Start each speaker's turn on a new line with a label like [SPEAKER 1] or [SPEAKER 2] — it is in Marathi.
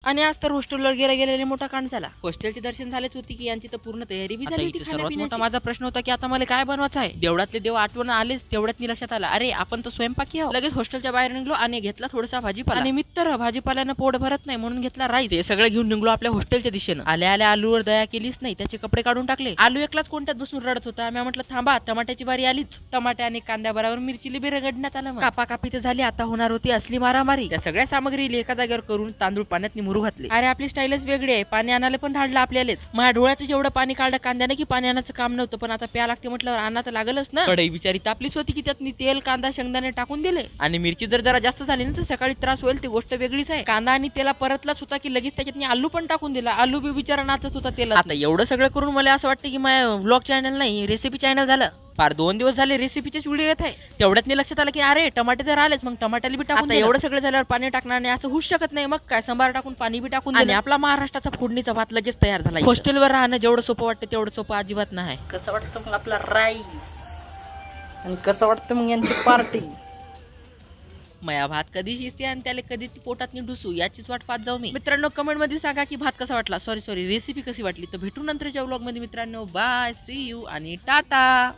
[SPEAKER 1] आणि आज तर हॉस्टेलवर गेलेले मोठा कांड झाला. हॉस्टेलचे दर्शन झालेच होती की यांची तर पूर्ण तयारी बी झाली होती. सर्वात मोठा माझा प्रश्न होता की आता मला काय बनवायचं आहे. देवळातले देव आठवण आलेच तेवढ्यात मी लक्षात आलं, अरे आपण तर स्वयंपाकी आहोत. लगेच हॉस्टेलच्या बाहेर निघलो आणि घेतला थोडासा भाजीपाला. आणि मित्र भाजीपाल्यानं पोट भरत नाही म्हणून घेतला राईस. ते सगळं घेऊन निघलो आपल्या हॉस्टेलच्या दिशेनं. आल्या आलूवर दया केलीच नाही, त्याचे कपडे काढून टाकले. आलू एकलाच कोणत्यात बसून रडत होता. मी म्हटलं थांबा, टमाट्याची बारी आलीच. टमाटे आणि कांद्या बरोबर मिरचीला बी रगडण्यात आलं. कापाकापी तर झाली, आता होणार होती असली मारामारी. त्या सगळ्या सामग्री एका जागेवर करून तांदूळ पाण्यात निमुरू घातले. अरे आपली स्टाईलच वेगळी आहे, पाणी आणायला पण धाडलं आपल्यालाच. माझ्या डोळ्यात जेवढं पाणी काढलं कांद्याने की पाणी आणायचं काम नव्हतं, पण आता प्या लागते म्हटल्यावर आणा तर लागलच ना. कढई बिचारी तापलीच होती की त्यात मी तेल कांदा शेंगदाणे टाकून दिले. आणि मिरची जर जरा जास्त झाली ना तर सकाळी त्रास होईल, ती गोष्ट वेगळीच आहे. कांदा आणि तेला परतलाच होता की लगेच त्याच्यात आलू पण टाकून दिला. आलू बी बिचारा नाचत होता तेला. आता एवढं सगळं करून मला असं वाटतं की माझ्या व्लॉग चॅनल नाही रेसिपी चॅनल झालं. फार 2 दिवस झाले रेसिपीचेच व्हिडिओ येत आहे. तेवढ्यात मी लक्षात आलं की अरे टमाटे तर आलेच, मग टमाट्याला बी टाकून. एवढं सगळं झाल्यावर पाणी टाकणार नाही असं होऊच शकत नाही. मग काय संभार टाकून पाणी बी टाकून आणि आपला महाराष्ट्राचा फोडणीचा भात लगेच तयार झाला. हॉस्टेलवर राहणं जेवढं सोपं वाटतं तेवढं सोपं अजिबात नाही.
[SPEAKER 2] कसं वाटतं मग आपला राईस आणि कसं वाटतं मग यांची पार्टी.
[SPEAKER 1] माया भात कधी शिजते आणि त्याला कधी ती पोटात ढुसू याचीच वाट पाहत जाऊ मी. मित्रांनो कमेंट मध्ये सांगा की भात कसा वाटला, सॉरी रेसिपी कशी वाटली. तर भेटू नंतरच्या व्लॉग मध्ये मित्रांनो. बाय, सी यू आणि टाटा.